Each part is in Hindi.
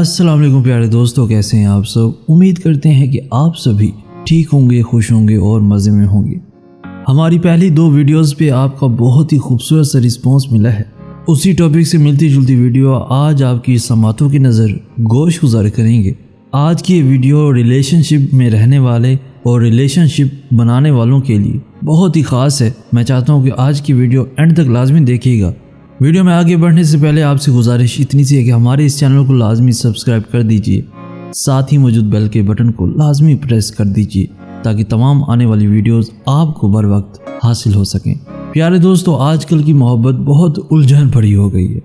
अस्सलाम वालेकुम प्यारे दोस्तों, कैसे हैं आप सब। उम्मीद करते हैं कि आप सभी ठीक होंगे, खुश होंगे और मज़े में होंगे। हमारी पहली 2 वीडियोस पे आपका बहुत ही खूबसूरत सा रिस्पांस मिला है। उसी टॉपिक से मिलती जुलती वीडियो आज आपकी समातों की नज़र गोश गुजार करेंगे। आज की ये वीडियो रिलेशनशिप में रहने वाले और रिलेशनशिप बनाने वालों के लिए बहुत ही ख़ास है। मैं चाहता हूँ कि आज की वीडियो एंड तक लाजमी देखिएगा। वीडियो में आगे बढ़ने से पहले आपसे गुजारिश इतनी सी है कि हमारे इस चैनल को लाजमी सब्सक्राइब कर दीजिए, साथ ही मौजूद बेल के बटन को लाजमी प्रेस कर दीजिए ताकि तमाम आने वाली वीडियोस आपको बर वक्त हासिल हो सकें। प्यारे दोस्तों, आजकल की मोहब्बत बहुत उलझन भरी हो गई है।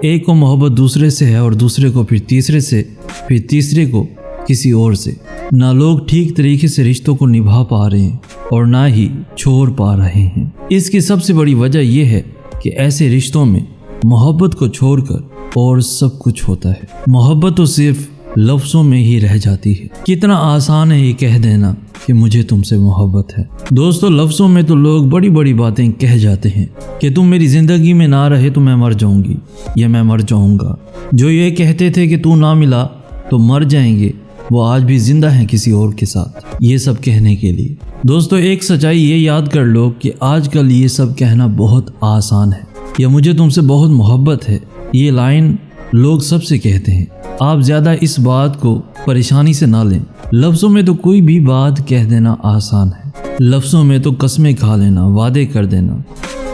एक को मोहब्बत दूसरे से है और दूसरे को फिर तीसरे से, फिर तीसरे को किसी और से। ना लोग ठीक तरीके से रिश्तों को निभा पा रहे हैं और ना ही छोड़ पा रहे हैं। इसकी सबसे बड़ी वजह यह है कि ऐसे रिश्तों में मोहब्बत को छोड़कर और सब कुछ होता है। मोहब्बत तो सिर्फ लफ्ज़ों में ही रह जाती है। कितना आसान है ये कह देना कि मुझे तुमसे मोहब्बत है। दोस्तों, लफ्ज़ों में तो लोग बड़ी बड़ी बातें कह जाते हैं कि तुम मेरी ज़िंदगी में ना रहे तो मैं मर जाऊंगी या मैं मर जाऊंगा। जो ये कहते थे कि तू ना मिला तो मर जाएंगे, वो आज भी जिंदा हैं किसी और के साथ, ये सब कहने के लिए। दोस्तों, एक सच्चाई ये याद कर लो कि आजकल ये सब कहना बहुत आसान है। या मुझे तुमसे बहुत मोहब्बत है, ये लाइन लोग सबसे कहते हैं। आप ज़्यादा इस बात को परेशानी से ना लें। लफ्ज़ों में तो कोई भी बात कह देना आसान है। लफ्ज़ों में तो कस्में खा लेना, वादे कर देना,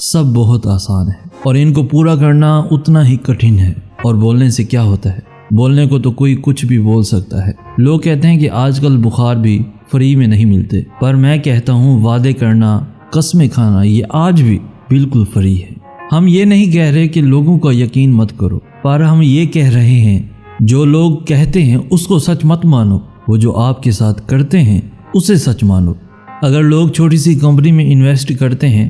सब बहुत आसान है और इनको पूरा करना उतना ही कठिन है। और बोलने से क्या होता है, बोलने को तो कोई कुछ भी बोल सकता है। लोग कहते हैं कि आजकल बुखार भी फ्री में नहीं मिलते, पर मैं कहता हूँ वादे करना, कस्में खाना ये आज भी बिल्कुल फ्री है। हम ये नहीं कह रहे कि लोगों का यकीन मत करो, पर हम ये कह रहे हैं जो लोग कहते हैं उसको सच मत मानो, वो जो आपके साथ करते हैं उसे सच मानो। अगर लोग छोटी सी कंपनी में इन्वेस्ट करते हैं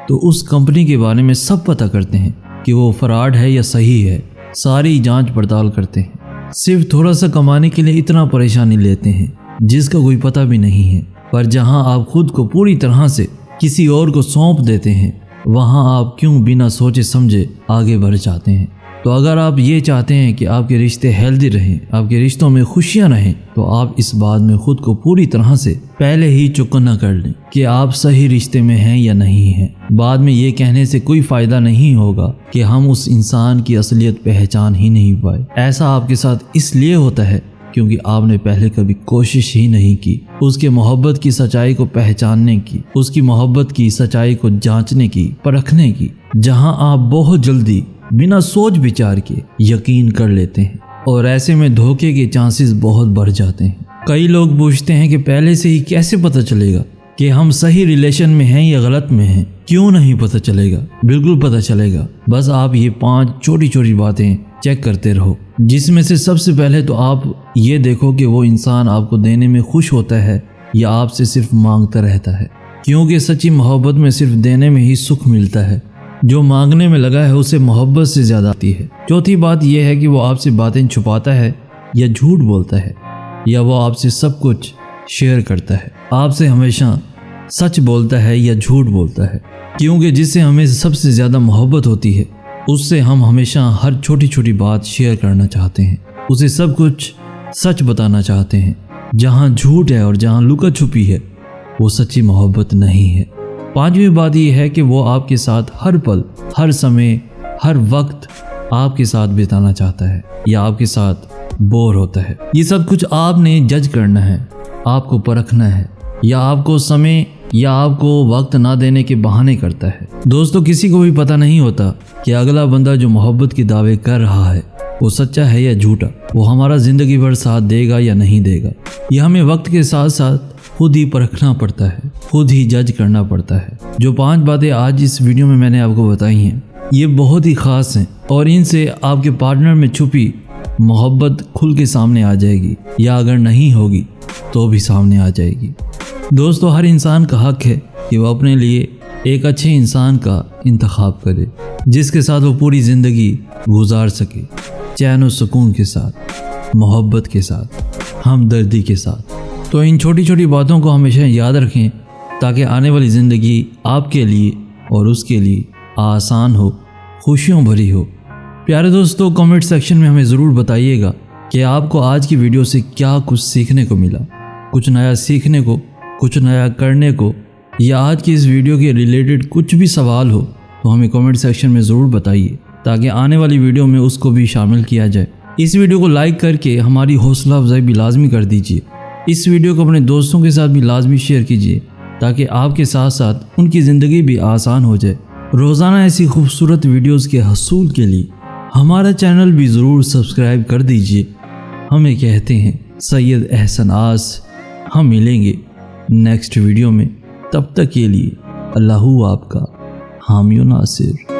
तो उस कंपनी के बारे में सब पता करते हैं कि वो फ्रॉड है या सही है, सारी जांच पड़ताल करते हैं। सिर्फ थोड़ा सा कमाने के लिए इतना परेशानी लेते हैं जिसका कोई पता भी नहीं है। पर जहां आप खुद को पूरी तरह से किसी और को सौंप देते हैं, वहां आप क्यों बिना सोचे समझे आगे बढ़ जाते हैं। तो अगर आप ये चाहते हैं कि आपके रिश्ते हेल्दी रहें, आपके रिश्तों में खुशियां रहें, तो आप इस बात में खुद को पूरी तरह से पहले ही चौकन्ना कर लें कि आप सही रिश्ते में हैं या नहीं हैं। बाद में ये कहने से कोई फ़ायदा नहीं होगा कि हम उस इंसान की असलियत पहचान ही नहीं पाए। ऐसा आपके साथ इसलिए होता है क्योंकि आपने पहले कभी कोशिश ही नहीं की उसके मोहब्बत की सच्चाई को पहचानने की, उसकी मोहब्बत की सच्चाई को जांचने की, परखने की। जहां आप बहुत जल्दी बिना सोच विचार के यकीन कर लेते हैं और ऐसे में धोखे के चांसेस बहुत बढ़ जाते हैं। कई लोग पूछते हैं कि पहले से ही कैसे पता चलेगा कि हम सही रिलेशन में हैं या गलत में हैं। क्यों नहीं पता चलेगा, बिल्कुल पता चलेगा। बस आप ये 5 छोटी छोटी बातें चेक करते रहो, जिसमें से सबसे पहले तो आप ये देखो कि वो इंसान आपको देने में खुश होता है या आपसे सिर्फ मांगता रहता है। क्योंकि सच्ची मोहब्बत में सिर्फ देने में ही सुख मिलता है। जो मांगने में लगा है उसे मोहब्बत से ज़्यादा आती है। चौथी बात यह है कि वो आपसे बातें छुपाता है या झूठ बोलता है, या वो आपसे सब कुछ शेयर करता है, आपसे हमेशा सच बोलता है या झूठ बोलता है। क्योंकि जिससे हमें सबसे ज़्यादा मोहब्बत होती है उससे हम हमेशा हर छोटी छोटी बात शेयर करना चाहते हैं, उसे सब कुछ सच बताना चाहते हैं। जहाँ झूठ है और जहाँ लुका छुपी है वो सच्ची मोहब्बत नहीं है। 5वीं बात यह है कि वो आपके साथ हर पल, हर समय, हर वक्त आपके साथ बिताना चाहता है या आपके साथ बोर होता है। ये सब कुछ आपने जज करना है, आपको परखना है, या आपको समय या आपको वक्त ना देने के बहाने करता है। दोस्तों, किसी को भी पता नहीं होता कि अगला बंदा जो मोहब्बत के दावे कर रहा है वो सच्चा है या झूठा, वो हमारा ज़िंदगी भर साथ देगा या नहीं देगा। यह हमें वक्त के साथ साथ खुद ही परखना पड़ता है, खुद ही जज करना पड़ता है। जो 5 बातें आज इस वीडियो में मैंने आपको बताई हैं, ये बहुत ही ख़ास हैं और इनसे आपके पार्टनर में छुपी मोहब्बत खुल के सामने आ जाएगी, या अगर नहीं होगी तो भी सामने आ जाएगी। दोस्तों, हर इंसान का हक है कि वो अपने लिए एक अच्छे इंसान का इंतखाब करे जिसके साथ वो पूरी ज़िंदगी गुजार सके, चैन और सुकून के साथ, मोहब्बत के साथ, हमदर्दी के साथ। तो इन छोटी छोटी बातों को हमेशा याद रखें ताकि आने वाली ज़िंदगी आपके लिए और उसके लिए आसान हो, खुशियों भरी हो। प्यारे दोस्तों, कमेंट सेक्शन में हमें ज़रूर बताइएगा कि आपको आज की वीडियो से क्या कुछ सीखने को मिला, कुछ नया सीखने को, कुछ नया करने को, या आज की इस वीडियो के रिलेटेड कुछ भी सवाल हो तो हमें कमेंट सेक्शन में ज़रूर बताइए ताकि आने वाली वीडियो में उसको भी शामिल किया जाए। इस वीडियो को लाइक करके हमारी हौसला अफजाई भी लाजमी कर दीजिए। इस वीडियो को अपने दोस्तों के साथ भी लाजमी शेयर कीजिए ताकि आपके साथ साथ उनकी ज़िंदगी भी आसान हो जाए। रोज़ाना ऐसी खूबसूरत वीडियोस के हसूल के लिए हमारा चैनल भी ज़रूर सब्सक्राइब कर दीजिए। हमें कहते हैं सैयद एहसन आस। हम मिलेंगे नेक्स्ट वीडियो में, तब तक के लिए अल्लाहू आपका हामी नासिर।